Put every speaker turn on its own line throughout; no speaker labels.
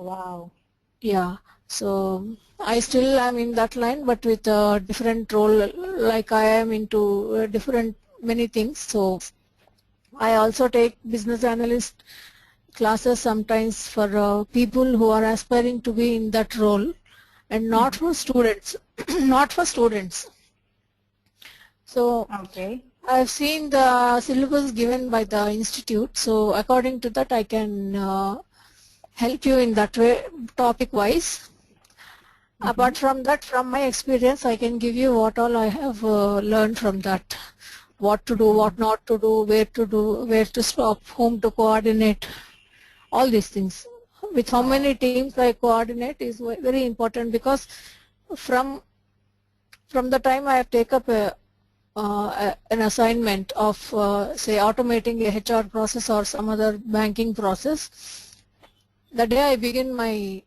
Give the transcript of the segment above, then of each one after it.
wow.
Yeah, so I still am in that line, but with a different role. Like I am into different many things. So I also take business analyst classes sometimes for people who are aspiring to be in that role, and not for students. Not for students. So
Okay.
I've seen the syllabus given by the institute. So according to that, I can help you in that way, topic wise. Apart from that, from my experience, I can give you what all I have learned from that. What to do, what not to do, where to stop, whom to coordinate, all these things. With how many teams I coordinate is very important, because from the time I have taken up an assignment of say automating a HR process or some other banking process, the day I begin my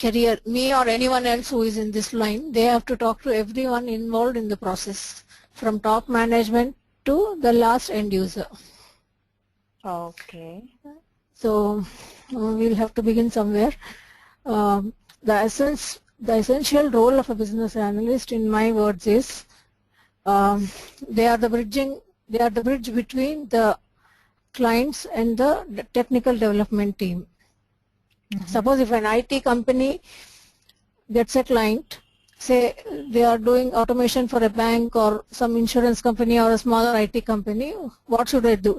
career, me or anyone else who is in this line, they have to talk to everyone involved in the process, from top management to the last end user.
Okay.
So we'll have to begin somewhere. The essential role of a business analyst, in my words, is they are the bridge between the clients and the technical development team. Suppose if an IT company gets a client, say they are doing automation for a bank or some insurance company or a smaller IT company, what should I do?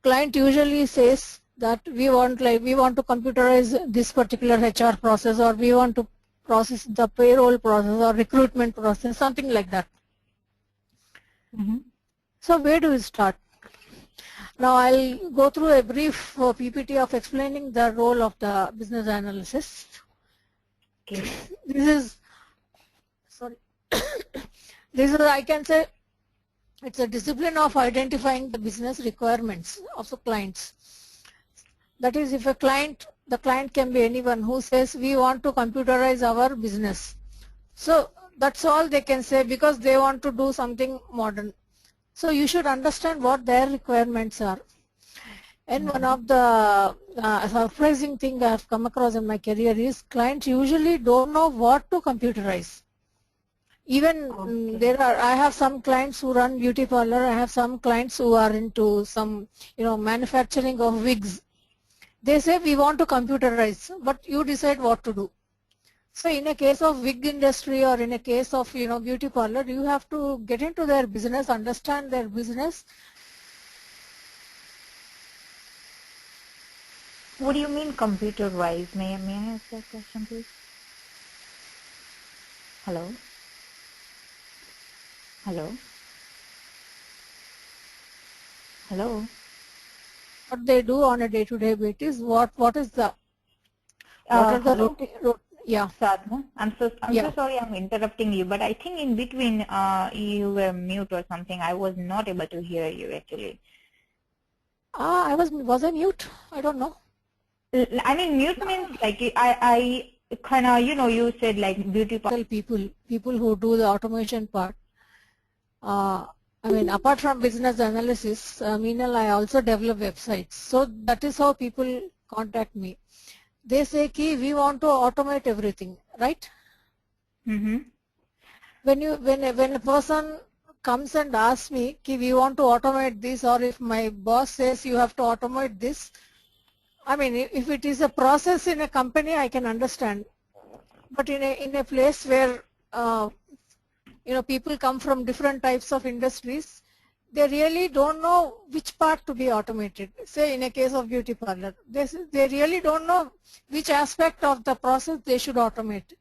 Client usually says that we want to computerize this particular HR process, or we want to process the payroll process or recruitment process, something like that. So where do we start? Now I'll go through a brief PPT of explaining the role of the business analyst.
Okay.
This is, I can say, it's a discipline of identifying the business requirements of the clients. That is, if the client can be anyone who says we want to computerize our business. So that's all they can say, because they want to do something modern. So you should understand what their requirements are. And one of the surprising thing I have come across in my career is clients usually don't know what to computerize. Even I have some clients who run beauty parlor. I have some clients who are into some, manufacturing of wigs. They say we want to computerize, but you decide what to do. So in a case of wig industry, or in a case of beauty parlor, you have to get into their business, understand their business.
What do you mean computer-wise? May I ask that question, please? Hello? Hello? Hello?
What they do on a day-to-day basis, what are the
Hello?
routine, yeah.
Sadhna, I'm so sorry I'm interrupting you, but I think in between you were mute or something. I was not able to hear you actually.
Was I mute? I don't know.
I mean, mute means like I kind of, you said like beauty
people who do the automation part. I mean, apart from business analysis, Meenal, I also develop websites. So that is how people contact me. They say, "Ki, we want to automate everything," right? When a person comes and asks me, "Ki, we want to automate this," or if my boss says you have to automate this, I mean, if it is a process in a company, I can understand. But in a place where people come from different types of industries, they really don't know which part to be automated. Say in a case of beauty parlor, they really don't know which aspect of the process they should automate.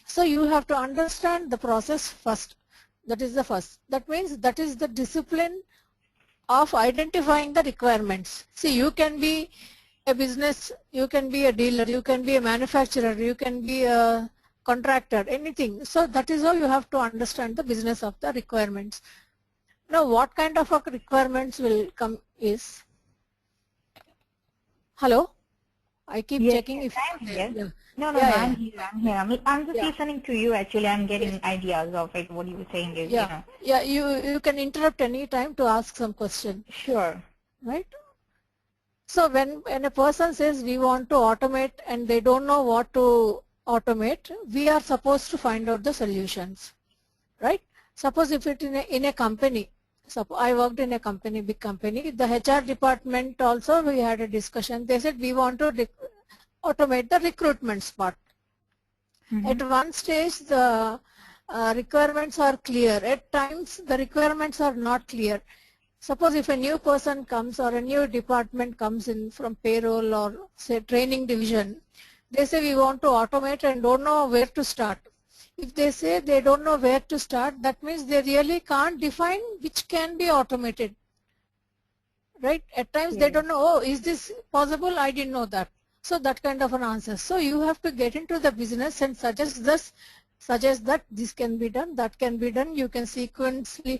So you have to understand the process first. That is the first. That means that is the discipline of identifying the requirements. See, you can be a business, you can be a dealer, you can be a manufacturer, you can be a contractor, anything. So that is how you have to understand the business of the requirements. Now, what kind of requirements will come is, hello? I keep checking if
I'm here.
yeah.
No, I'm here. I'm just listening to you actually. I'm getting ideas of it. What you were saying is,
you can interrupt any time to ask some question.
Sure.
Right? So when a person says we want to automate and they don't know what to automate, we are supposed to find out the solutions, right? Suppose if it in a company, I worked in a company, big company, the HR department also we had a discussion. They said we want to automate the recruitment part. At one stage the requirements are clear. At times the requirements are not clear. Suppose if a new person comes or a new department comes in from payroll or say training division, they say we want to automate and don't know where to start. If they say they don't know where to start, that means they really can't define which can be automated. Right? At times they don't know, oh, is this possible? I didn't know that. So that kind of an answer. So you have to get into the business and suggest that this can be done, that can be done. You can sequentially,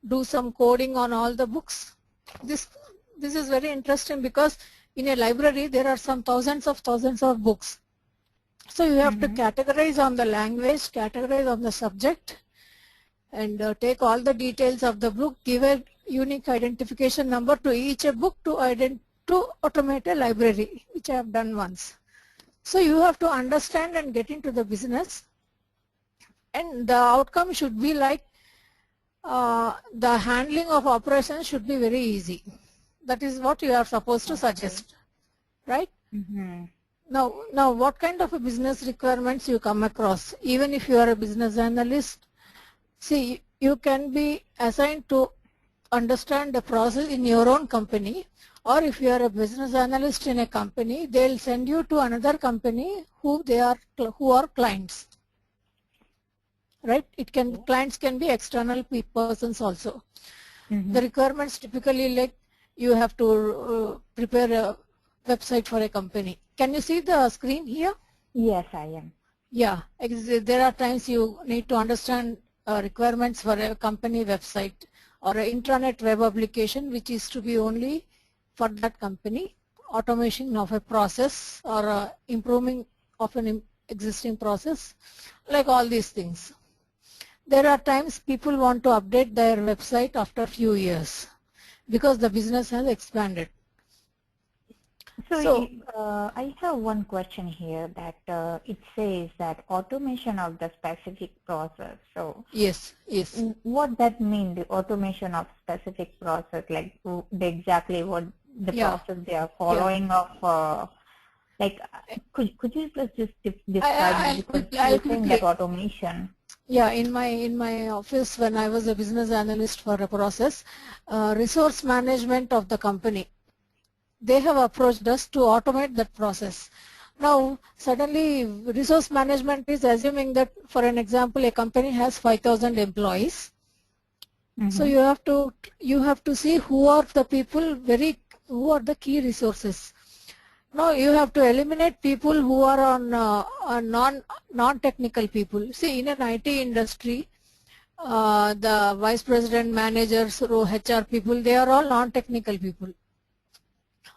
do some coding on all the books. This is very interesting because in a library there are some thousands of books. So you have to categorize on the language, categorize on the subject, and take all the details of the book, give a unique identification number to each book to automate a library, which I have done once. So you have to understand and get into the business, and the outcome should be like the handling of operations should be very easy. That is what you are supposed to suggest, right? Now, what kind of a business requirements you come across? Even if you are a business analyst, see, you can be assigned to understand the process in your own company, or if you are a business analyst in a company, they'll send you to another company who are clients. Right? Clients can be external persons also. The requirements typically like you have to prepare a website for a company. Can you see the screen here?
Yes, I am.
Yeah, there are times you need to understand requirements for a company website or an intranet web application, which is to be only for that company, automation of a process or improving of an existing process, like all these things. There are times people want to update their website after a few years because the business has expanded.
So I have one question here that it says that automation of the specific process. So
yes.
What that mean, the automation of specific process, like exactly what the process they are following of, like could you please just describe that automation?
Yeah, in my office when I was a business analyst for a process, resource management of the company, they have approached us to automate that process. Now, suddenly resource management is assuming that, for an example, a company has 5,000 employees. So you have to see who are the people, who are the key resources. Now you have to eliminate people who are on non-technical people. See, in an IT industry, the vice president, managers, HR people, they are all non-technical people.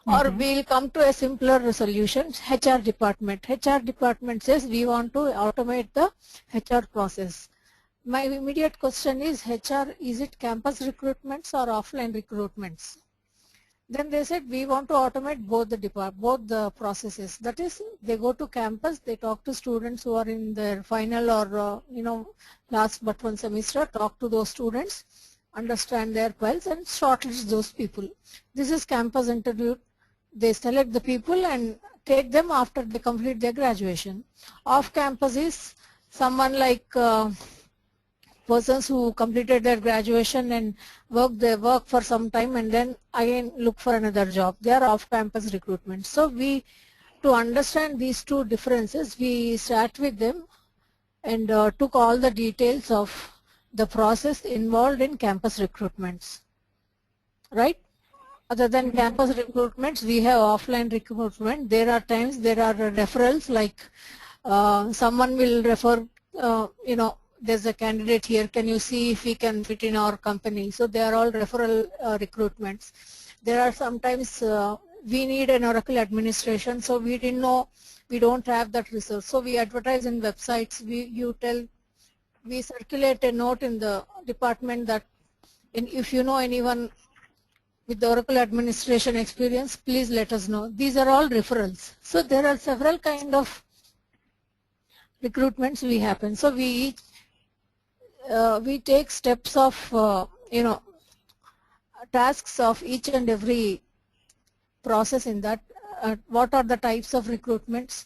Or we'll come to a simpler solution, HR department. HR department says we want to automate the HR process. My immediate question is, HR, is it campus recruitments or offline recruitments? Then they said we want to automate both the processes. That is, they go to campus, they talk to students who are in their final or last but one semester, talk to those students, understand their files and shortlist those people. This is campus interview. They select the people and take them after they complete their graduation. Off campus is someone like persons who completed their graduation and work for some time and then again look for another job. They are off-campus recruitment. So to understand these two differences, we sat with them and took all the details of the process involved in campus recruitments. Right? Other than campus recruitments, we have offline recruitment. There are times there are referrals, like someone will refer, there's a candidate here, can you see if he can fit in our company? So they are all referral recruitments. There are sometimes we need an Oracle administration, so we didn't know, we don't have that resource. So we advertise in websites, we circulate a note in the department that if you know anyone with Oracle administration experience, please let us know. These are all referrals. So there are several kind of recruitments we happen. So we take steps of tasks of each and every process in that. What are the types of recruitments,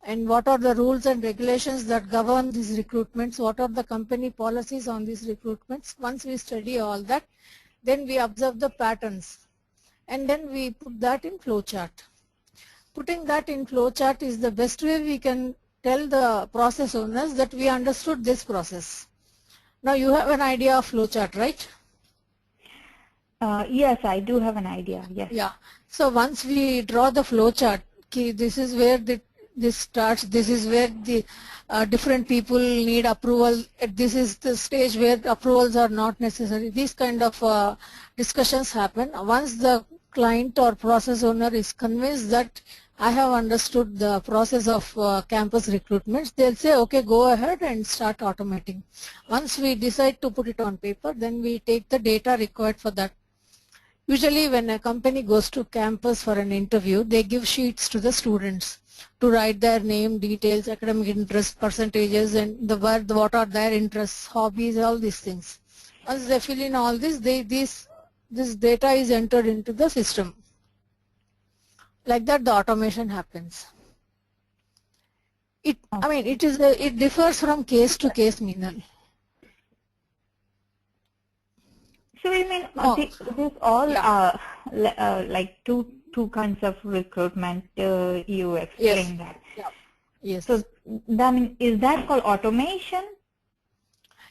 and what are the rules and regulations that govern these recruitments, what are the company policies on these recruitments. Once we study all that, then we observe the patterns, and then we put that in flowchart. Putting that in flowchart is the best way we can tell the process owners that we understood this process. Now you have an idea of flowchart, right?
Yes, I do have an idea. Yes.
Yeah. So once we draw the flowchart, this is where this starts. This is where the different people need approval. This is the stage where approvals are not necessary. These kind of discussions happen. Once the client or process owner is convinced that I have understood the process of campus recruitments, they'll say, okay, go ahead and start automating. Once we decide to put it on paper, then we take the data required for that. Usually when a company goes to campus for an interview, they give sheets to the students to write their name, details, academic interest, percentages, and what are their interests, hobbies, all these things. Once they fill in all this, this data is entered into the system. Like that, the automation happens. I mean, it differs from case to case, Meenal.
So you mean this all like two kinds of recruitment? You explained that.
Yeah. Yes.
So is that called automation?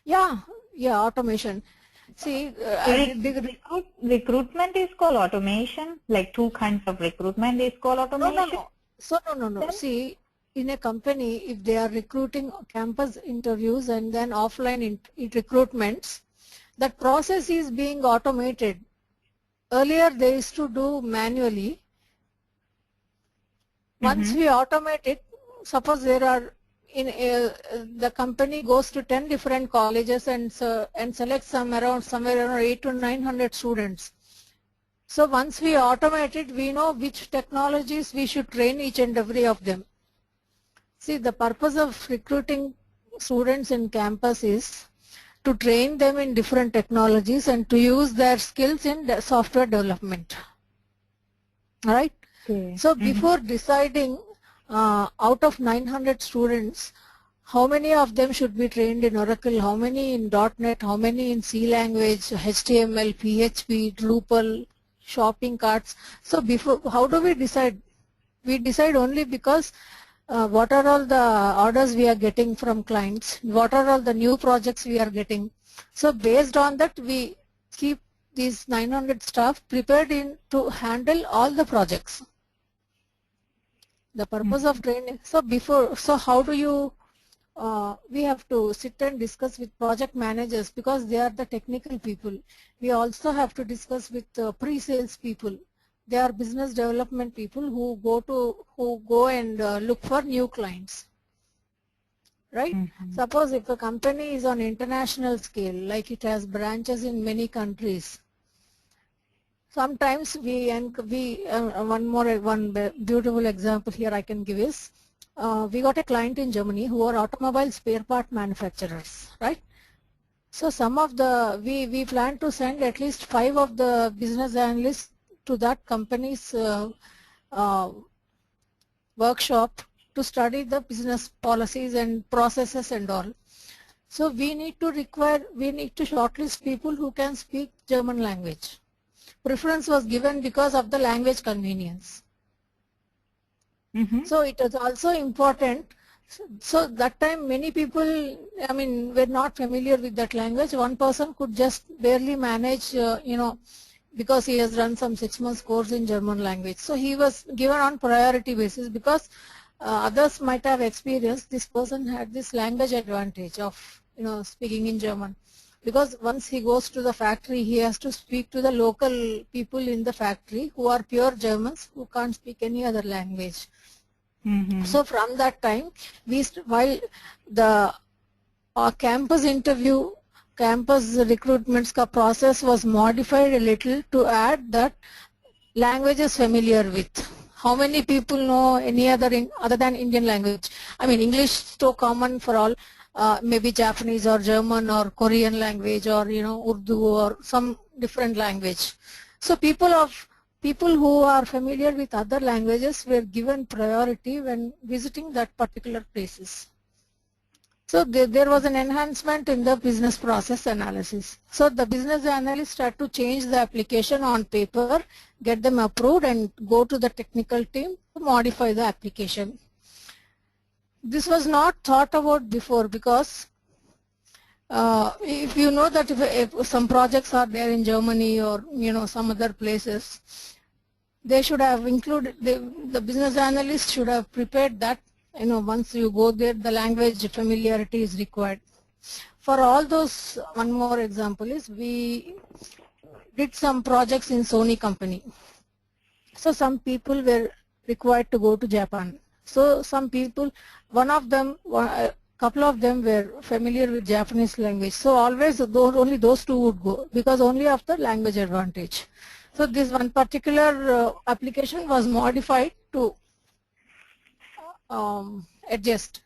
Yeah. Automation. See,
recruitment is called automation. Like two kinds of recruitment is called automation.
No. So no. See, in a company, if they are recruiting campus interviews and then offline recruitments, that process is being automated. Earlier they used to do manually. Once we automate it, suppose there are the company goes to 10 different colleges and selects somewhere around 800 to 900 students. So once we automate it, we know which technologies we should train each and every of them. See, the purpose of recruiting students in campus is to train them in different technologies and to use their skills in the software development. All right?
Okay.
So before deciding out of 900 students, how many of them should be trained in Oracle, how many in .NET, how many in C language, HTML, PHP, Drupal, shopping carts. So before, how do we decide? We decide only because what are all the orders we are getting from clients, what are all the new projects we are getting. So based on that, we keep these 900 staff prepared to handle all the projects. The purpose of training. So how do you, we have to sit and discuss with project managers because they are the technical people. We also have to discuss with pre-sales people. They are business development people who go and look for new clients, right? Suppose if a company is on international scale, like it has branches in many countries, sometimes one beautiful example here I can give is we got a client in Germany who are automobile spare part manufacturers, right? So some of we plan to send at least 5 of the business analysts to that company's workshop to study the business policies and processes and all. So we need to shortlist people who can speak German language. Preference was given because of the language convenience. So it is also important. So that time many people, I mean, were not familiar with that language. One person could just barely manage, because he has run some 6 months course in German language. So he was given on priority basis because others might have experienced this person had this language advantage of speaking in German. Because once he goes to the factory, he has to speak to the local people in the factory who are pure Germans who can't speak any other language. So from that time, while the campus interview campus recruitments process was modified a little to add that languages familiar with. How many people know any other than Indian language? I mean, English is so common for all. Maybe Japanese or German or Korean language, or Urdu or some different language. So people who are familiar with other languages were given priority when visiting that particular places. So there was an enhancement in the business process analysis. So the business analyst had to change the application on paper, get them approved, and go to the technical team to modify the application. This was not thought about before, because if you know that if some projects are there in Germany or some other places, they should have included, the business analyst should have prepared that once you go there, the language familiarity is required. For all those, one more example is we did some projects in Sony company. So some people were required to go to Japan. So some people, a couple of them were familiar with Japanese language. So always only those two would go, because only of the language advantage. So this one particular application was modified to adjust.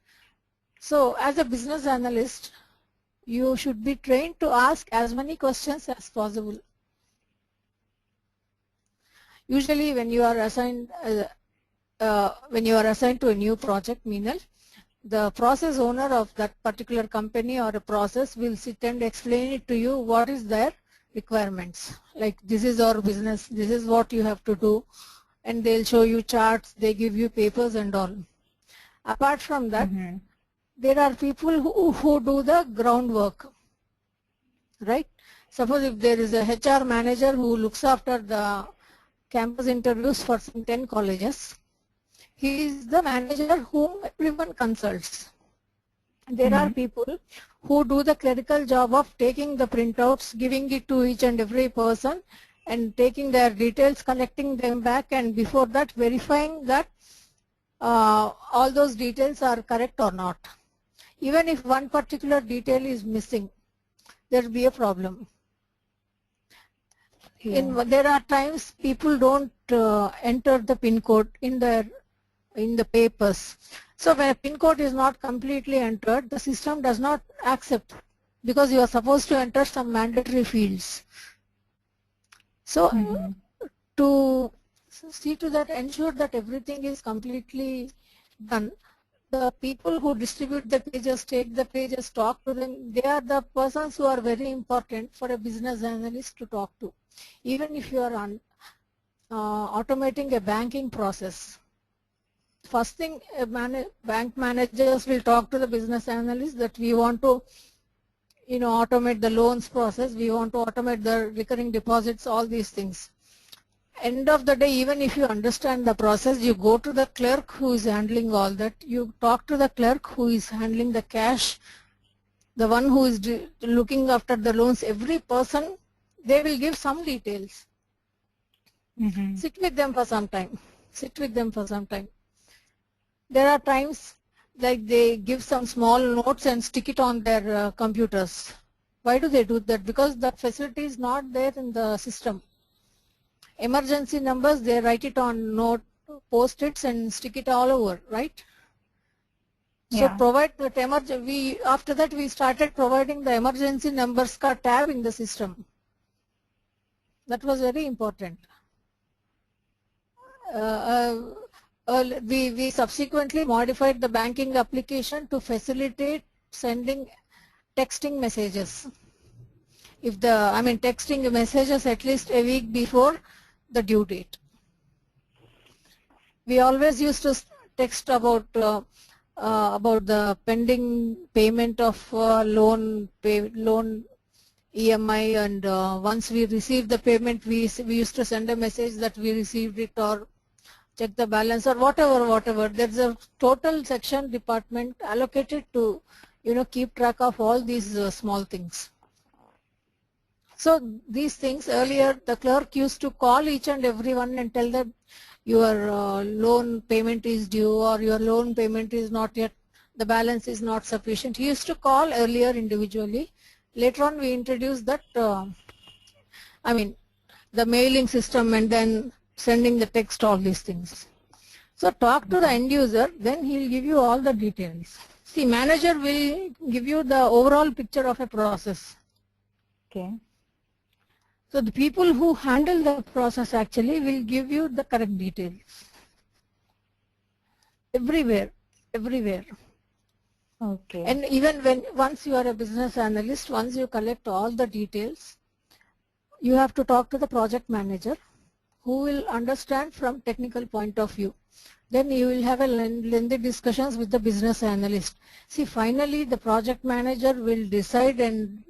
So as a business analyst, you should be trained to ask as many questions as possible. Usually when you are assigned to a new project, Meenal, the process owner of that particular company or a process will sit and explain it to you what is their requirements. Like, this is our business, this is what you have to do, and they'll show you charts, they give you papers and all. Apart from that, there are people who do the groundwork, right? Suppose if there is a HR manager who looks after the campus interviews for some 10 colleges, he is the manager whom everyone consults. There are people who do the clerical job of taking the printouts, giving it to each and every person, and taking their details, collecting them back, and before that verifying that all those details are correct or not. Even if one particular detail is missing, there will be a problem. There are times people don't enter the PIN code in the papers. So when a PIN code is not completely entered, the system does not accept, because you are supposed to enter some mandatory fields. So to see to that, ensure that everything is completely done, the people who distribute the pages, take the pages, talk to them, they are the persons who are very important for a business analyst to talk to. Even if you are automating a banking process, first thing, bank managers will talk to the business analyst that we want to automate the loans process, we want to automate the recurring deposits, all these things. End of the day, even if you understand the process, you go to the clerk who is handling all that, you talk to the clerk who is handling the cash, the one who is looking after the loans, every person, they will give some details. Sit with them for some time. Sit with them for some time. There are times like they give some small notes and stick it on their computers. Why do they do that? Because the facility is not there in the system. Emergency numbers, they write it on note, post-its and stick it all over, right? So provide that emergency. After that, we started providing the emergency numbers tab in the system. That was very important. We subsequently modified the banking application to facilitate sending texting messages. Texting messages at least a week before the due date. We always used to text about the pending payment of loan EMI, and once we received the payment, we used to send a message that we received it, or check the balance, or whatever. There's a total section department allocated to keep track of all these small things. So these things, earlier the clerk used to call each and everyone and tell them your loan payment is due, or your loan payment is not yet, the balance is not sufficient. He used to call earlier individually. Later on we introduced that, I mean, the mailing system and then sending the text, all these things. So talk to the end user, then he'll give you all the details. See, manager will give you the overall picture of a process.
Okay.
So the people who handle the process actually will give you the correct details. Everywhere, everywhere.
Okay.
And even once you are a business analyst, once you collect all the details, you have to talk to the project manager who will understand from technical point of view. Then you will have a lengthy discussions with the business analyst. See, finally the project manager will decide and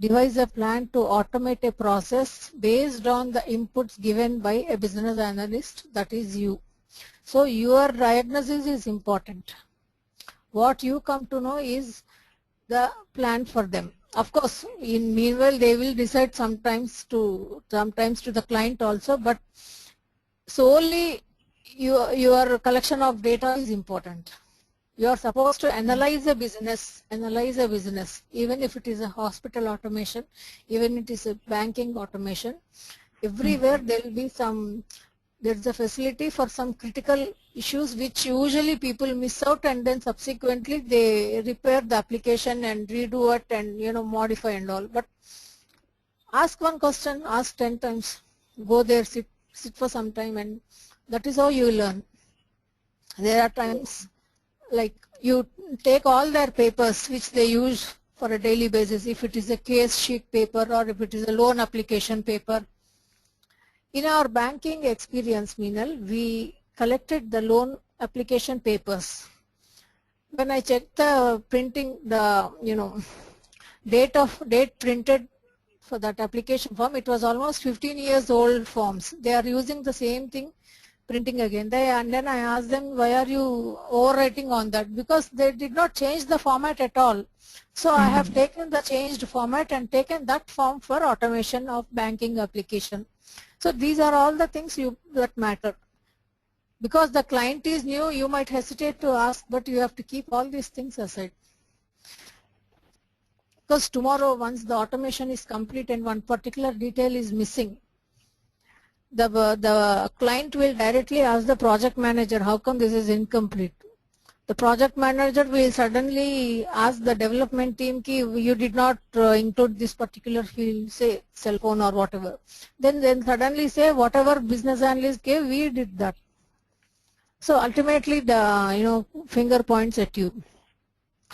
devise a plan to automate a process based on the inputs given by a business analyst, that is you. So your diagnosis is important. What you come to know is the plan for them. Of course, in meanwhile they will decide sometimes to the client also, but solely your collection of data is important. You are supposed to analyze a business, even if it is a hospital automation, even it is a banking automation. Everywhere there will be there's a facility for some critical issues which usually people miss out, and then subsequently they repair the application and redo it and modify and all. But ask one question, ask 10 times, go there, sit for some time, and that is how you learn. There are times like you take all their papers which they use for a daily basis, if it is a case sheet paper or if it is a loan application paper. In our banking experience, Meenal, we collected the loan application papers. When I checked the printing, the date printed for that application form, it was almost 15 years old forms. They are using the same thing, printing again. And then I asked them, why are you overwriting on that? Because they did not change the format at all. So I have taken the changed format and taken that form for automation of banking application. So these are all the things that matter. Because the client is new, you might hesitate to ask, but you have to keep all these things aside. Because tomorrow, once the automation is complete and one particular detail is missing, the client will directly ask the project manager, how come this is incomplete? The project manager will suddenly ask the development team, you did not include this particular field, say cell phone or whatever. Then suddenly say, whatever business analyst gave, we did that. So ultimately the finger points at you.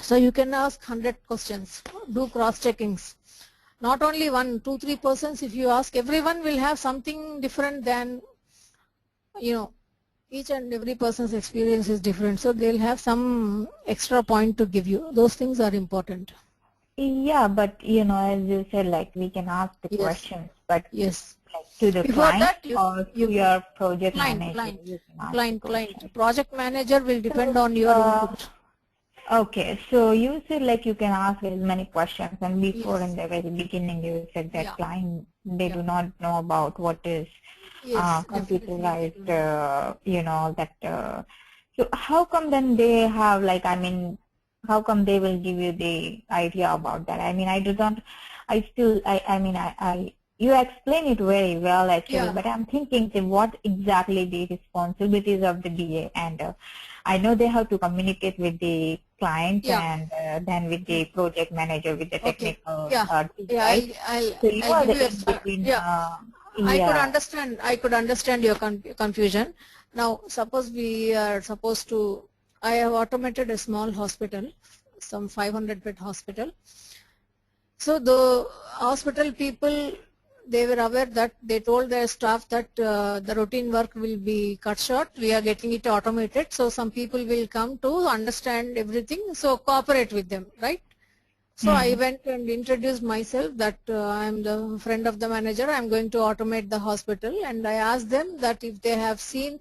So you can ask 100 questions, do cross-checkings. Not only 1, 2, 3 persons, if you ask, everyone will have something different than, each and every person's experience is different. So they'll have some extra point to give you. Those things are important.
Yeah, but as you said, like we can ask the questions, but
yes,
like to the
before
client
that,
or to your project manager.
Client. Project manager will depend on your input.
Okay, so you said like you can ask as many questions, and before in the very beginning you said that client, they do not know about what is computerized, so how come then they have how come they will give you the idea about that? I mean, you explain it very well actually, but I'm thinking what exactly the responsibilities of the BA, and I know they have to communicate with the client and then with the project manager, with the technical team, right? So you are the in-between.
I could understand your confusion. Now, suppose we are supposed to, I have automated a small hospital, some 500-bed hospital. So the hospital people, they were aware that they told their staff that the routine work will be cut short. We are getting it automated. So some people will come to understand everything. So cooperate with them, right? So I went and introduced myself that I am the friend of the manager. I am going to automate the hospital, and I asked them that if they have seen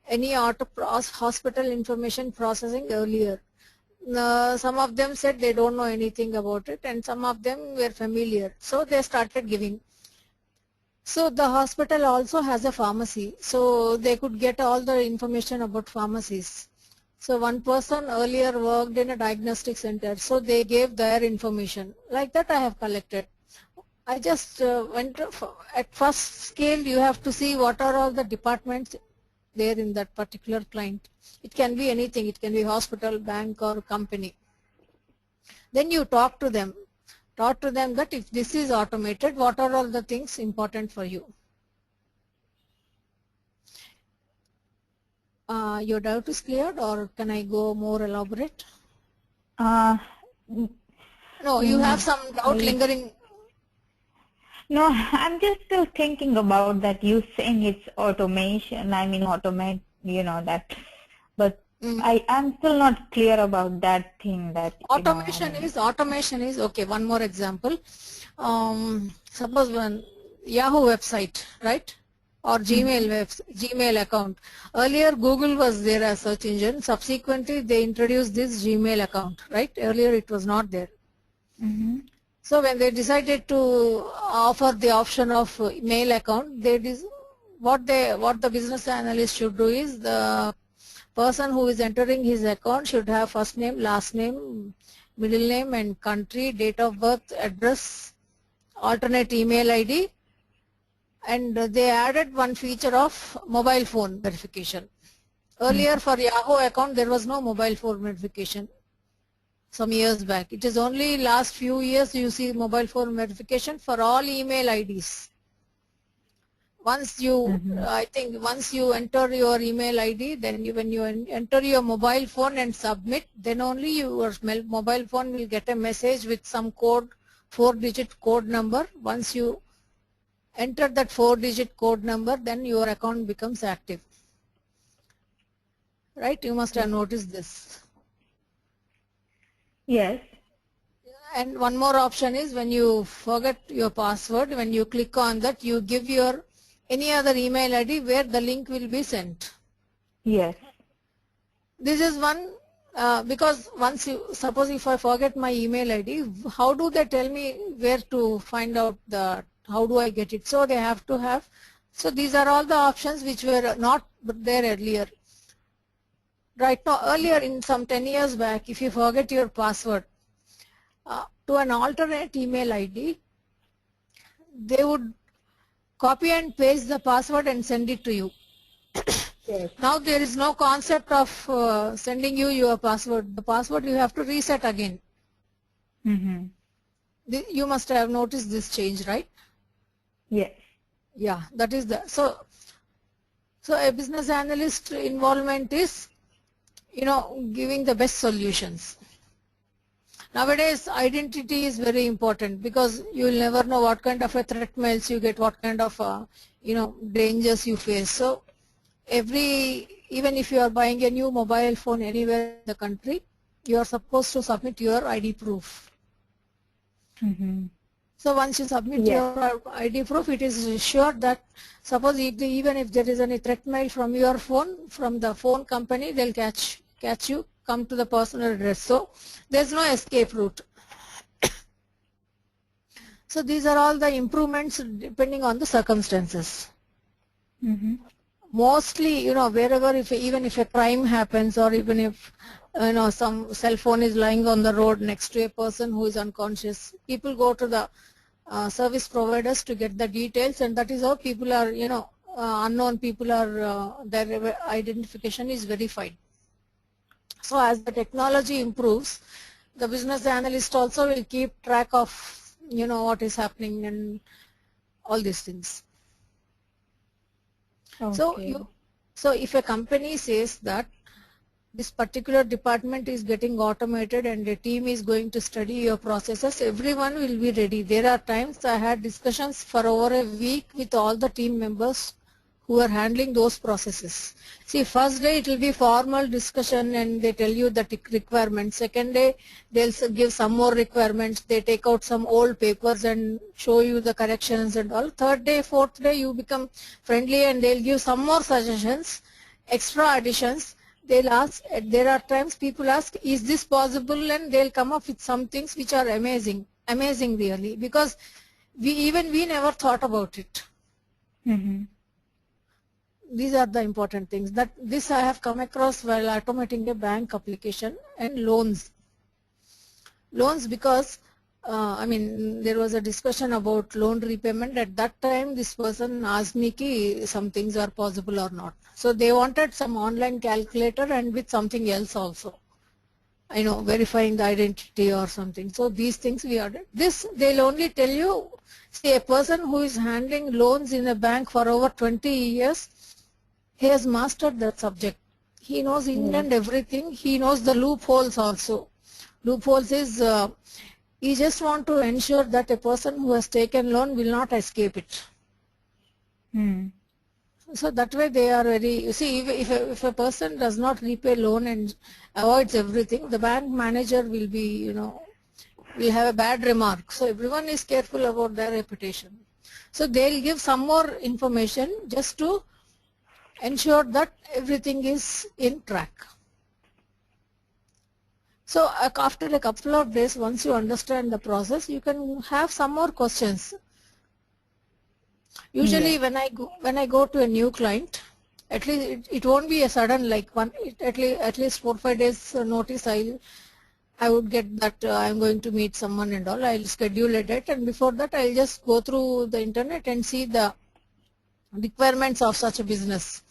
any hospital information processing earlier. Some of them said they don't know anything about it, and some of them were familiar. So they started giving. So the hospital also has a pharmacy, so they could get all the information about pharmacies. So one person earlier worked in a diagnostic center, so they gave their information. Like that I have collected. I just went at first scale. You have to see what are all the departments there in that particular client. It can be anything. It can be hospital, bank, or company. Then you talk to them. Talk to them that if this is automated, what are all the things important for you? Your doubt is cleared, or can I go more elaborate?
Uh,
No, you have some doubt lingering.
No, I'm just still thinking about that. You saying it's automation. I mean, automate. That, but I'm still not clear about that thing. That
Automation is okay. One more example. Suppose one Yahoo website, right? Or Gmail account. Earlier Google was there as search engine. Subsequently they introduced this Gmail account, right? Earlier it was not there. So when they decided to offer the option of mail account, what the business analyst should do is the person who is entering his account should have first name, last name, middle name and country, date of birth, address, alternate email ID, and they added one feature of mobile phone verification. Earlier for Yahoo account there was no mobile phone verification some years back. It is only last few years you see mobile phone verification for all email IDs. Once you, I think once you enter your email ID, then when you enter your mobile phone and submit, then only your mobile phone will get a message with some code, 4-digit code number. Once you enter that 4-digit code number, then your account becomes active. Right? You must have noticed this.
Yes.
And one more option is when you forget your password, when you click on that, you give your any other email ID where the link will be sent.
Yes.
This is one because once you, suppose if I forget my email ID, how do they tell me where to find out how do I get it? So they have to have, so these are all the options which were not there earlier. Right now, earlier in some 10 years back, if you forget your password to an alternate email ID, they would copy and paste the password and send it to you.
Yes.
Now there is no concept of sending you your password. The password you have to reset again. You must have noticed this change, right?
Yes.
Yeah, that is the so a business analyst involvement is giving the best solutions. Nowadays identity is very important because you will never know what kind of a threat mails you get, what kind of dangers you face. So even if you are buying a new mobile phone anywhere in the country, you are supposed to submit your ID proof. So once you submit your ID proof, it is sure that suppose even if there is any threat mail from your phone, from the phone company, they'll catch you, come to the personal address. So there's no escape route. So these are all the improvements depending on the circumstances. Mostly, wherever, even if a crime happens, or even if some cell phone is lying on the road next to a person who is unconscious, people go to the service providers to get the details, and that is how people are, unknown people are, their identification is verified. So as the technology improves, the business analyst also will keep track of, what is happening and all these things.
Okay.
So if a company says that this particular department is getting automated and a team is going to study your processes, everyone will be ready. There are times I had discussions for over a week with all the team members who are handling those processes. See, first day it will be formal discussion and they tell you the requirements. Second day they'll give some more requirements. They take out some old papers and show you the corrections and all. Third day, fourth day you become friendly and they'll give some more suggestions, extra additions. They'll ask, there are times people ask, is this possible? And they'll come up with some things which are amazing really, because we never thought about it. these are the important things. This I have come across while automating a bank application and loans. Loans because I mean there was a discussion about loan repayment. At that time this person asked me ki some things are possible or not. So they wanted some online calculator and with something else also. I know, verifying the identity or something. So these things we ordered. This they'll only tell you, see, a person who is handling loans in a bank for over 20 years, he has mastered that subject. He knows England everything. He knows the loopholes also. Loopholes is he just want to ensure that a person who has taken loan will not escape it. So that way they are very, you see, if a person does not repay loan and avoids everything, the bank manager will be, you know, will have a bad remark. So everyone is careful about their reputation. So they'll give some more information just to ensure that everything is in track. So after a couple of days, once you understand the process, you can have some more questions. Usually when I go to a new client, at least it won't be a sudden like at least 4 or 5 days notice. I would get that I'm going to meet someone and all. I'll schedule a date, and before that I'll just go through the internet and see the requirements of such a business.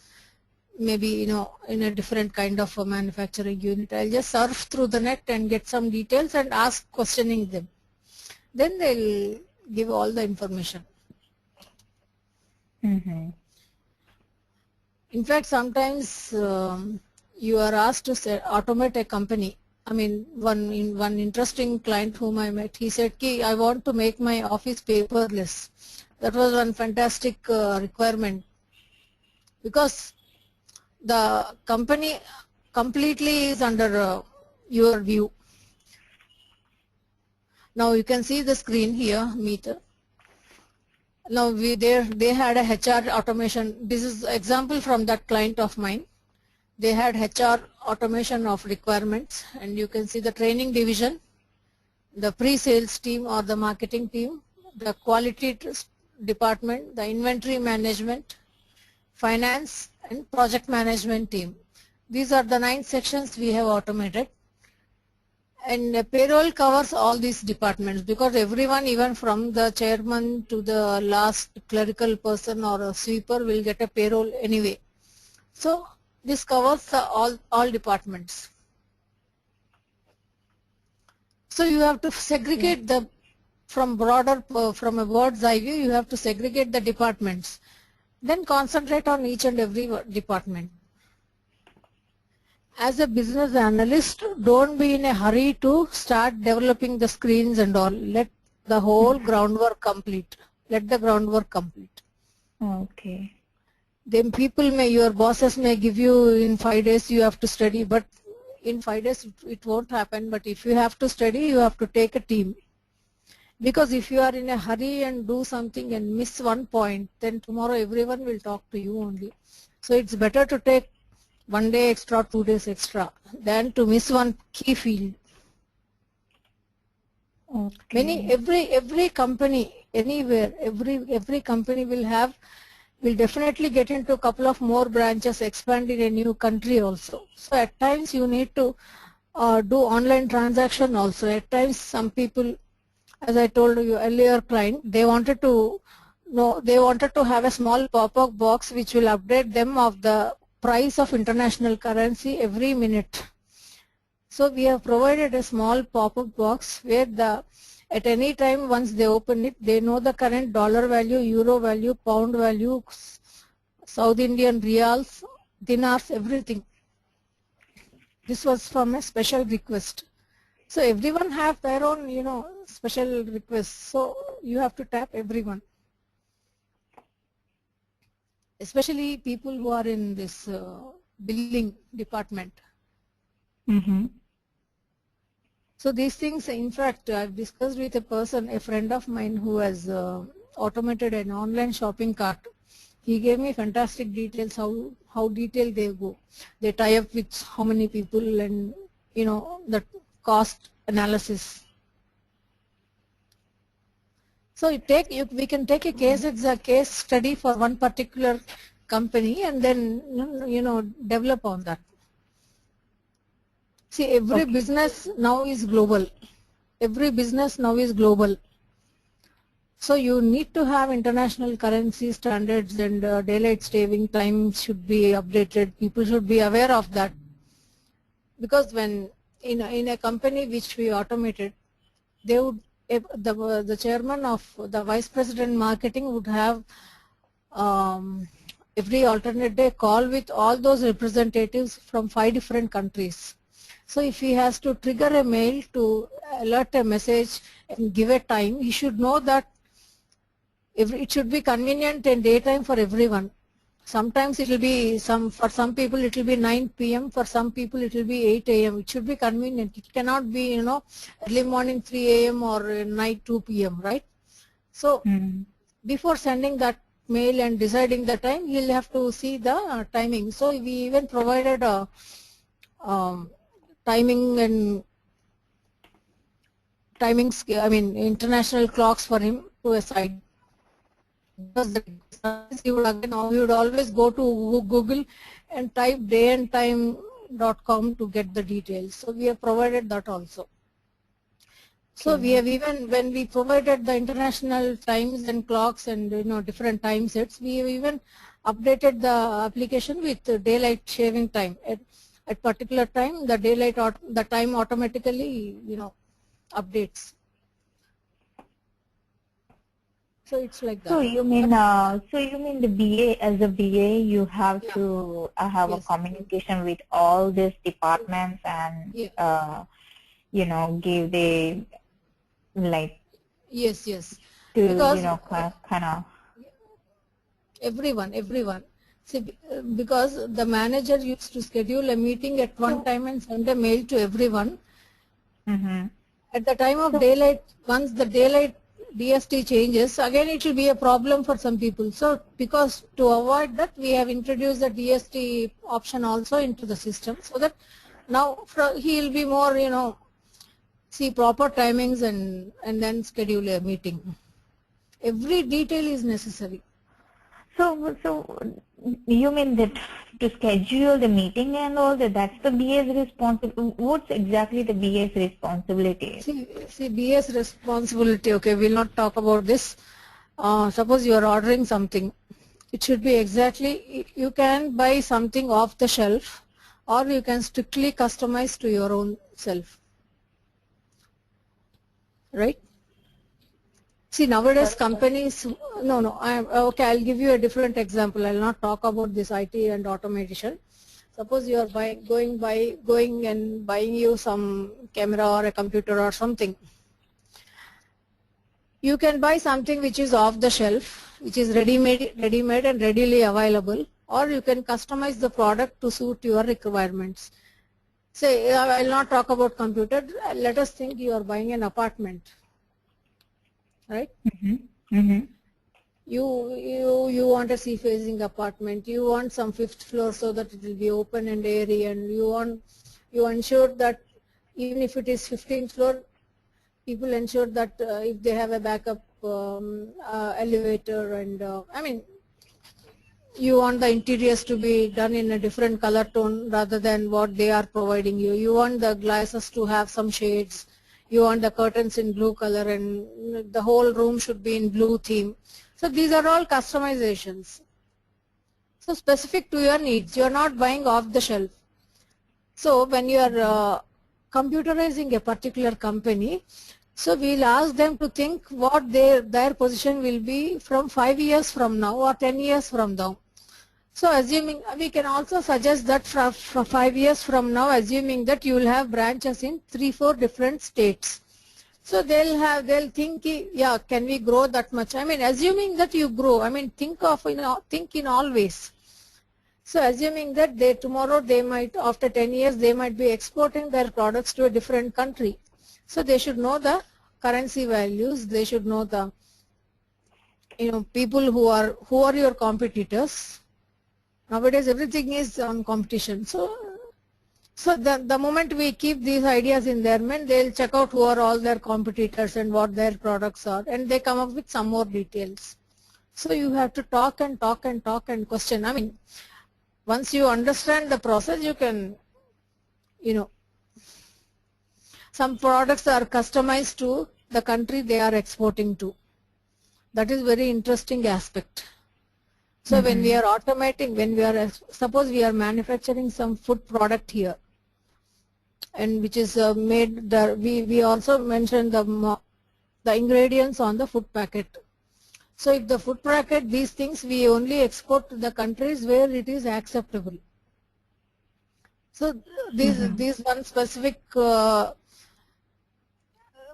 Maybe, you know, in a different kind of a manufacturing unit. I'll just surf through the net and get some details and ask questioning them. Then they'll give all the information. In fact, sometimes you are asked to automate a company. I mean, one interesting client whom I met, he said, "Ki, I want to make my office paperless." That was one fantastic requirement, because the company completely is under your view. Now you can see the screen here, meter. Now they had a HR automation. This is example from that client of mine. They had HR automation of requirements, and you can see the training division, the pre-sales team or the marketing team, the quality department, the inventory management, finance and project management team. These are the 9 sections we have automated. And payroll covers all these departments, because everyone, even from the chairman to the last clerical person or a sweeper, will get a payroll anyway. So this covers all departments. So you have to segregate from a bird's eye view, you have to segregate the departments. Then concentrate on each and every department. As a business analyst, don't be in a hurry to start developing the screens and all. Let the whole groundwork complete. Let the groundwork complete.
Okay.
Then your bosses may give you in 5 days you have to study, but in 5 days it won't happen. But if you have to study, you have to take a team. Because if you are in a hurry and do something and miss one point, then tomorrow everyone will talk to you only. So it's better to take 1 day extra, 2 days extra, than to miss one key field.
Okay.
Every company, anywhere, every company will definitely get into a couple of more branches, expand in a new country also. So at times you need to do online transaction also. At times some people, as I told you earlier, client, they wanted to have a small pop-up box which will update them of the price of international currency every minute. So we have provided a small pop-up box where at any time once they open it, they know the current dollar value, euro value, pound value, South Indian reals, dinars, everything. This was from a special request. So everyone have their own, special requests. So you have to tap everyone, especially people who are in this billing department. So these things, in fact, I've discussed with a friend of mine who has automated an online shopping cart. He gave me fantastic details, how detailed they go. They tie up with how many people and, the cost analysis. So we can take a case study for one particular company and then develop on that. See, every business now is global. Every business now is global. So you need to have international currency standards, and daylight saving time should be updated. People should be aware of that, because when in a company which we automated, they would, the chairman of the vice president marketing would have every alternate day call with all those representatives from 5 different countries. So if he has to trigger a mail to alert a message and give a time, he should know that it should be convenient in daytime for everyone. Sometimes it will be for some people it will be 9 p.m. For some people it will be 8 a.m. It should be convenient. It cannot be early morning 3 a.m. or night 2 p.m. right? So before sending that mail and deciding the time, he'll have to see the timing. So we even provided a timing and international clocks for him to assign. Because he would always go to Google and type dayandtime.com to get the details. So we have provided that also. So we have, even when we provided the international times and clocks and different time sets, we have even updated the application with daylight saving time. At particular time, the time automatically updates. So it's like that.
So you mean the BA, as a BA, you have to have a communication with all these departments and give the
yes
to
because
kind of
everyone. See, because the manager used to schedule a meeting at one time and send a mail to everyone. At the time of daylight, once the daylight DST changes, again it will be a problem for some people. So because to avoid that, we have introduced the DST option also into the system, so that now he will be more see proper timings and then schedule a meeting. Every detail is necessary.
So you mean that to schedule the meeting and all that's the BA's responsibility? What's exactly the BA's responsibility?
See BA's responsibility, okay, we'll not talk about this. Suppose you are ordering something. It should be exactly, you can buy something off the shelf or you can strictly customize to your own self. Right? See, nowadays companies, okay, I'll give you a different example. I'll not talk about this IT and automation. Suppose you are going and buying you some camera or a computer or something. You can buy something which is off the shelf, which is ready-made and readily available, or you can customize the product to suit your requirements. Say, I will not talk about computer. Let us think you are buying an apartment. Right? You want a sea-facing apartment. You want some 5th floor so that it will be open and airy, and you ensure that even if it is 15th floor, people ensure that if they have a backup elevator, and you want the interiors to be done in a different color tone rather than what they are providing you. You want the glasses to have some shades. You want the curtains in blue color, and the whole room should be in blue theme. So these are all customizations. So specific to your needs. You are not buying off the shelf. So when you are computerizing a particular company, so we'll ask them to think what their position will be from 5 years from now or 10 years from now. So assuming, we can also suggest that for 5 years from now, assuming that you will have branches in 3-4 different states. So they'll think, yeah, can we grow that much? Assuming that you grow, think in all ways. So assuming that tomorrow they might, after 10 years, they might be exporting their products to a different country. So they should know the currency values. They should know the, people who are your competitors. Nowadays everything is on competition. So the moment we keep these ideas in their mind, they'll check out who are all their competitors and what their products are, and they come up with some more details. So you have to talk and talk and talk and question. I mean, once you understand the process, you can, some products are customized to the country they are exporting to. That is very interesting aspect. So when we are automating, suppose we are manufacturing some food product here, and which is made, we also mentioned the ingredients on the food packet. So if the food packet, these things we only export to the countries where it is acceptable. So these one specific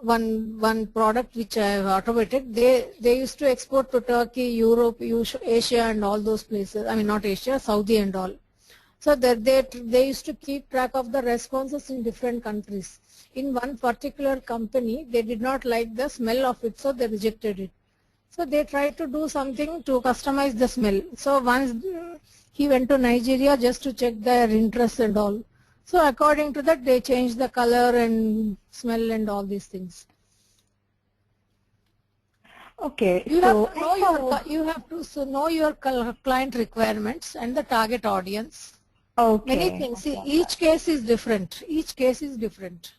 one product which I have automated, they used to export to Turkey, Europe, Asia and all those places. I mean not Asia, Saudi and all. So that they used to keep track of the responses in different countries. In one particular company, they did not like the smell of it, so they rejected it. So they tried to do something to customize the smell. So once he went to Nigeria just to check their interests and all. So according to that, they changed the color and smell and all these things.
Okay.
You have to know your client requirements and the target audience.
Okay.
Many things. See, each case is different. Each case is different.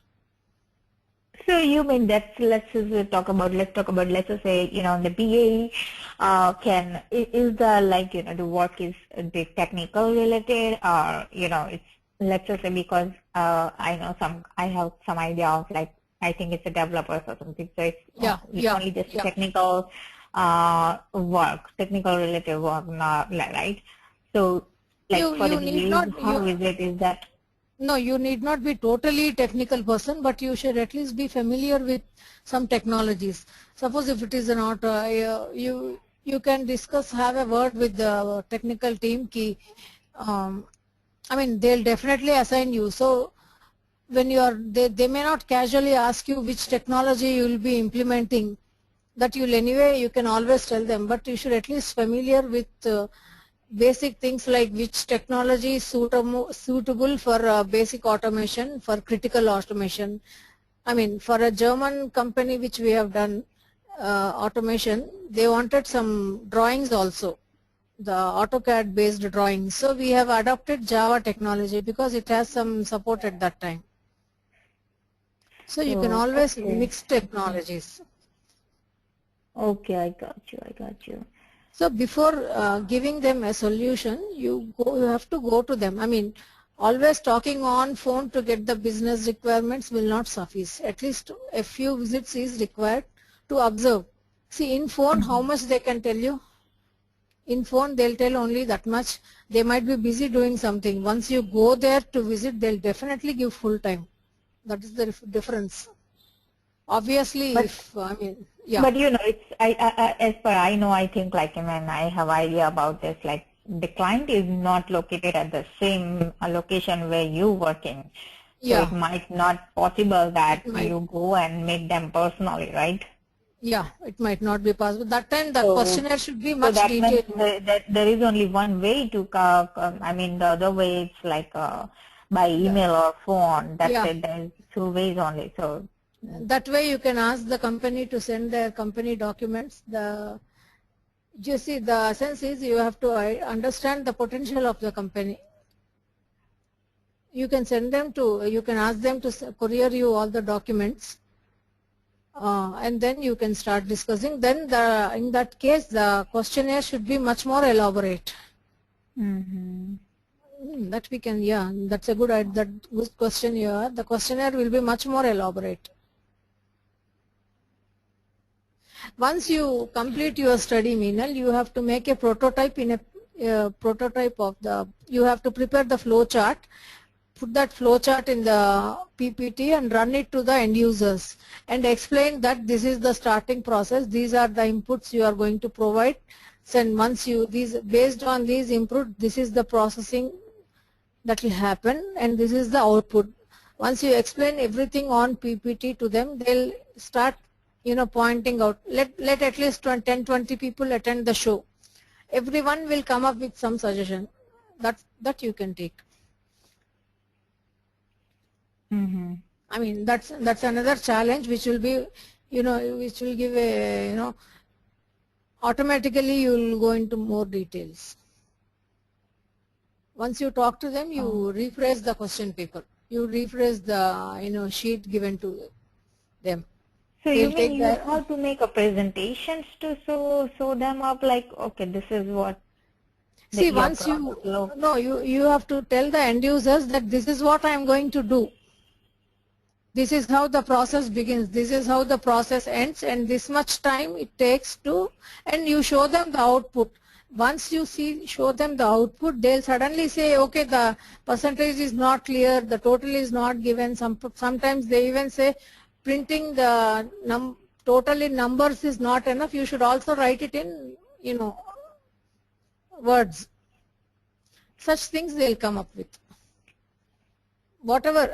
So you mean that let's talk about let's just say the BA is the the work is the technical related, or it's, let's just say, because I have some idea of I think it's a developers or something, so it's only just technical work, technical related work, not right? So for the BA, how is it? Is that
no, you need not be totally technical person, but you should at least be familiar with some technologies. Suppose if it is an auto, you can discuss, have a word with the technical team. I mean, they'll definitely assign you. So when they may not casually ask you which technology you will be implementing. That you can always tell them, but you should at least familiar with basic things like which technology is suitable for basic automation, for critical automation. I mean, for a German company which we have done automation, they wanted some drawings also, the AutoCAD based drawings. So we have adopted Java technology because it has some support at that time. So you can always mix technologies.
Okay, I got you.
So before giving them a solution, you have to go to them. I mean, always talking on phone to get the business requirements will not suffice. At least a few visits is required to observe. See, in phone, how much they can tell you? In phone, they'll tell only that much. They might be busy doing something. Once you go there to visit, they'll definitely give full time. That is the difference. Obviously,
But it's as per I know, I think when I have idea about this, the client is not located at the same location where you working. So it might not possible that you go and meet them personally, right?
Yeah, it might not be possible. That time the questionnaire should be much detailed.
So that there is only one way to, I mean the other way it's by email or phone. That's it. There's two ways only. So
that way you can ask the company to send their company documents. You see, the essence is you have to understand the potential of the company. You can you can ask them to courier you all the documents, and then you can start discussing. Then in that case, the questionnaire should be much more elaborate. That we can, that's a good question you have. The questionnaire will be much more elaborate. Once you complete your study, Meenal, you have to make a prototype you have to prepare the flow chart, put that flow chart in the PPT and run it to the end users and explain that this is the starting process, these are the inputs you are going to provide, and once based on these input, this is the processing that will happen and this is the output. Once you explain everything on PPT to them, they'll start pointing out. Let at least 10-20 people attend the show. Everyone will come up with some suggestion that you can take. I mean, that's another challenge which will be, which will give a, automatically you will go into more details. Once you talk to them, you rephrase the question paper. You rephrase the sheet given to them.
So you mean you have to make a presentations to show them up, like, okay, this is what.
See, once you have to tell the end users that this is what I am going to do. This is how the process begins. This is how the process ends, and this much time it takes to, and you show them the output. Once you show them the output, they'll suddenly say, okay, the percentage is not clear, the total is not given. Sometimes they even say printing the total in numbers is not enough. You should also write it in, words. Such things they'll come up with. Whatever,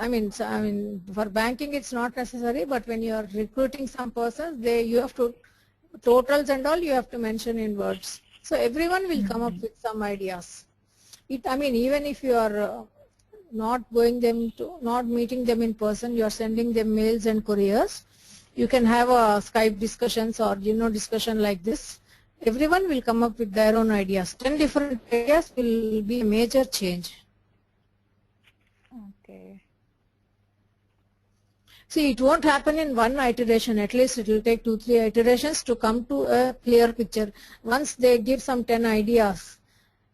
for banking it's not necessary, but when you are recruiting some persons, you have to, totals and all you have to mention in words. So everyone will come up with some ideas. Even if you are not meeting them in person, you are sending them mails and couriers, you can have a Skype discussions or discussion like this. Everyone will come up with their own ideas. 10 different ideas will be a major change.
Okay.
See, it won't happen in one iteration. At least it will take 2-3 iterations to come to a clear picture. Once they give some 10 ideas,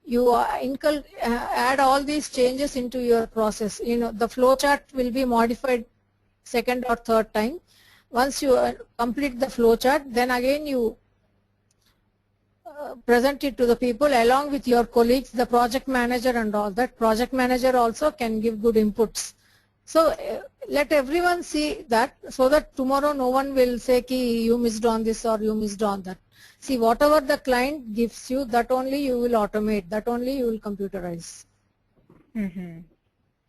you add all these changes into your process. The flow chart will be modified second or third time. Once you complete the flow chart, then again you present it to the people along with your colleagues, the project manager and all that. Project manager also can give good inputs. So let everyone see that, so that tomorrow no one will say ki you missed on this or you missed on that. See, whatever the client gives you, that only you will automate, that only you will computerize.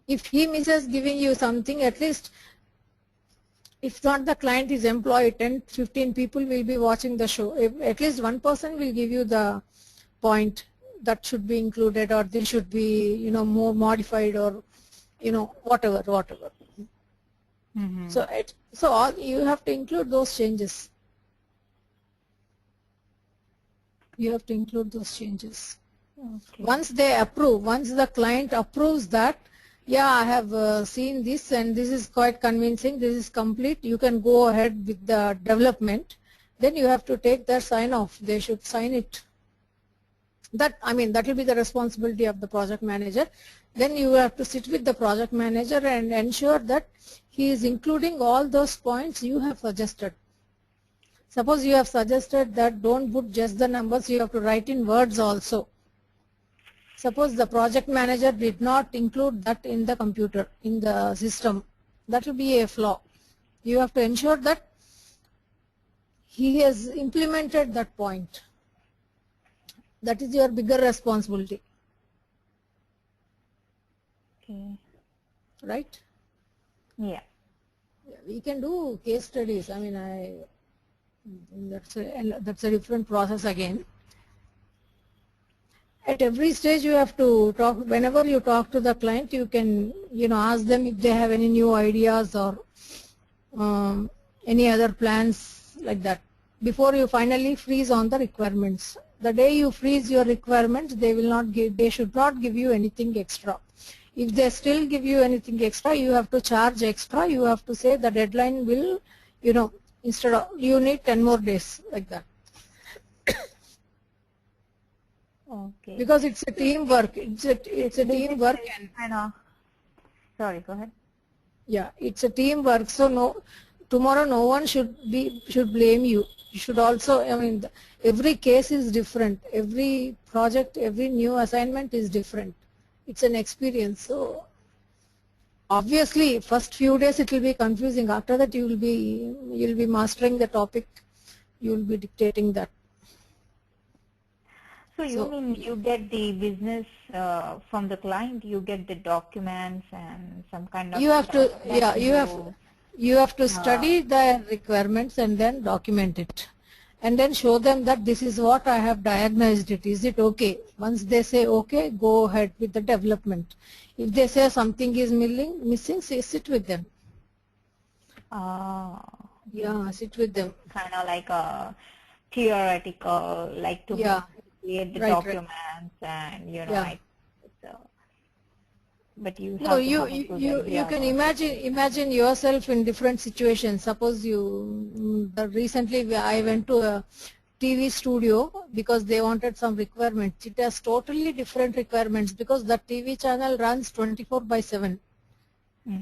If he misses giving you something, at least if not the client is employed, 10-15 people will be watching the show. If at least one person will give you the point that should be included, or this should be more modified, or whatever. So you have to include those changes. You have to include those changes.
Okay.
Once they approve, once the client approves that, yeah, I have seen this and this is quite convincing, this is complete, you can go ahead with the development, then you have to take their sign off. They should sign it. That will be the responsibility of the project manager. Then you have to sit with the project manager and ensure that he is including all those points you have suggested. Suppose you have suggested that don't put just the numbers, you have to write in words also. Suppose the project manager did not include that in the computer, in the system, that will be a flaw. You have to ensure that he has implemented that point. That is your bigger responsibility.
Okay.
Right?
Yeah.
We can do case studies. That's a different process again. At every stage you have to talk. Whenever you talk to the client, you can ask them if they have any new ideas or any other plans like that, before you finally freeze on the requirements. The day you freeze your requirements, they should not give you anything extra. If they still give you anything extra, you have to charge extra. You have to say the deadline will, instead of you need 10 more days, like that.
Okay.
Because it's a teamwork. It's a teamwork.
Sorry, go ahead.
Yeah, it's a teamwork. So tomorrow no one should blame you. You should also, every case is different. Every project, every new assignment is different. It's an experience. So obviously, first few days it will be confusing. After that, you'll be mastering the topic. You'll be dictating that.
So you mean you get the business from the client, you get the documents and some kind of.
You have to, you have to study the requirements and then document it, and then show them that this is what I have diagnosed it. Is it okay? Once they say okay, go ahead with the development. If they say something is missing, sit with them.
Yeah,
sit with them.
Kind of like a theoretical, like to create the
right,
documents and so, but you
No,
have to have a good
you
idea
can
about it.
imagine yourself in different situations. Suppose recently I went to a TV studio because they wanted some requirements. It has totally different requirements because the TV channel runs 24/7.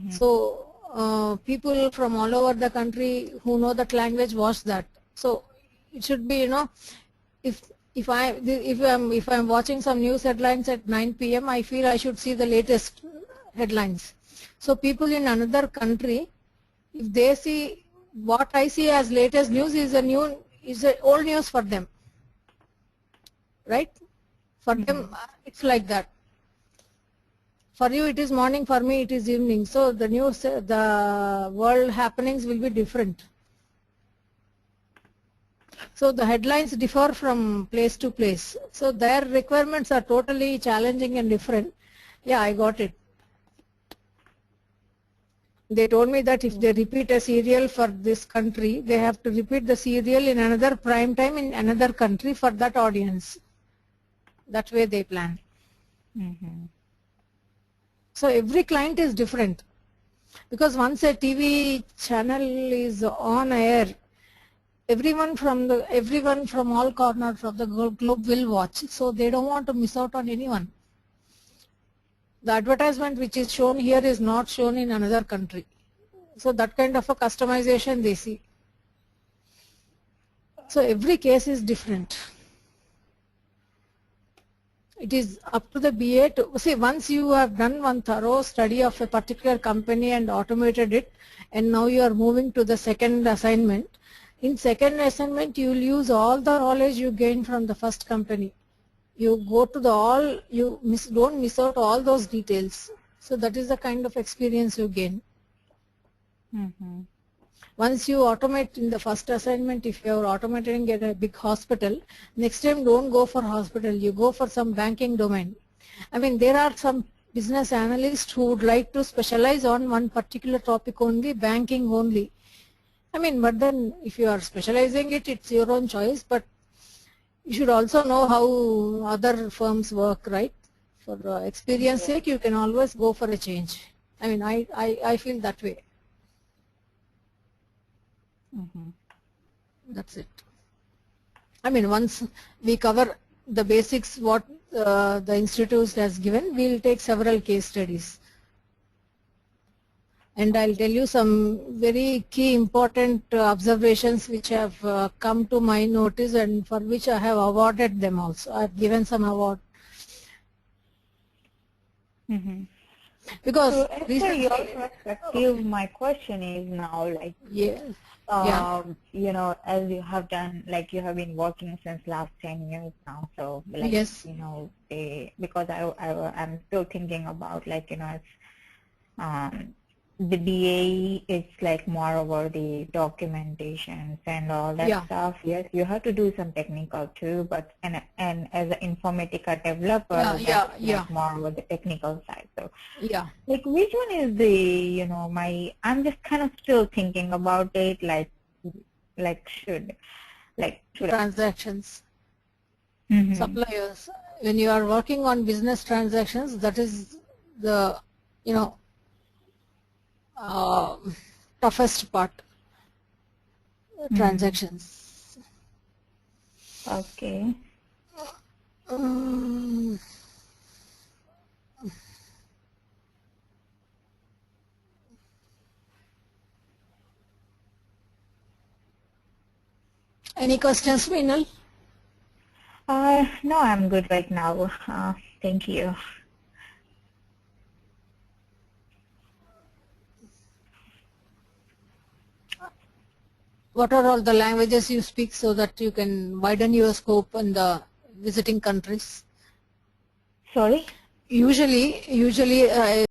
So people from all over the country who know that language watch that. So it should be, if I'm watching some news headlines at 9 p.m. I feel I should see the latest headlines. So people in another country, if they see what I see as latest news is old news for them, right? For them it's like that. For you it is morning, for me it is evening. So the news, the world happenings will be different. So the headlines differ from place to place. So their requirements are totally challenging and different. Yeah, I got it. They told me that if they repeat a serial for this country, they have to repeat the serial in another prime time in another country for that audience. That way they plan. So every client is different. Because once a TV channel is on air, everyone from all corners of the globe will watch. So they don't want to miss out on anyone. The advertisement which is shown here is not shown in another country. So that kind of a customization they see. So every case is different. It is up to the BA to see, once you have done one thorough study of a particular company and automated it, and now you are moving to the second assignment. In second assignment, you will use all the knowledge you gained from the first company. You go to don't miss out all those details. So that is the kind of experience you gain. Once you automate in the first assignment, if you are automating at a big hospital, next time don't go for hospital, you go for some banking domain. I mean, there are some business analysts who would like to specialize on one particular topic only, banking only. I mean, but then if you are specializing it, it's your own choice, but you should also know how other firms work, right? For experience sake, you can always go for a change. I mean, I feel that way. That's it. I mean, once we cover the basics, what the institute has given, we'll take several case studies. And I'll tell you some very key important observations which have come to my notice and for which I have awarded them also. I've given some award. Because
so as per your perspective, my question is now, like, as you have done, like you have been working since last 10 years now, so like, because I'm still thinking about, like, it's, the BA, it's like more over the documentations and all that stuff. Yes, you have to do some technical too, but and as an Informatica developer, that's like more over the technical side. So like, which one is the, I'm just kind of still thinking about it, should
transactions, suppliers. When you are working on business transactions, that is the toughest part, transactions.
Okay.
Any questions, Meenal?
No, I'm good right now. Thank you.
What are all the languages you speak so that you can widen your scope in the visiting countries?
Sorry?
Usually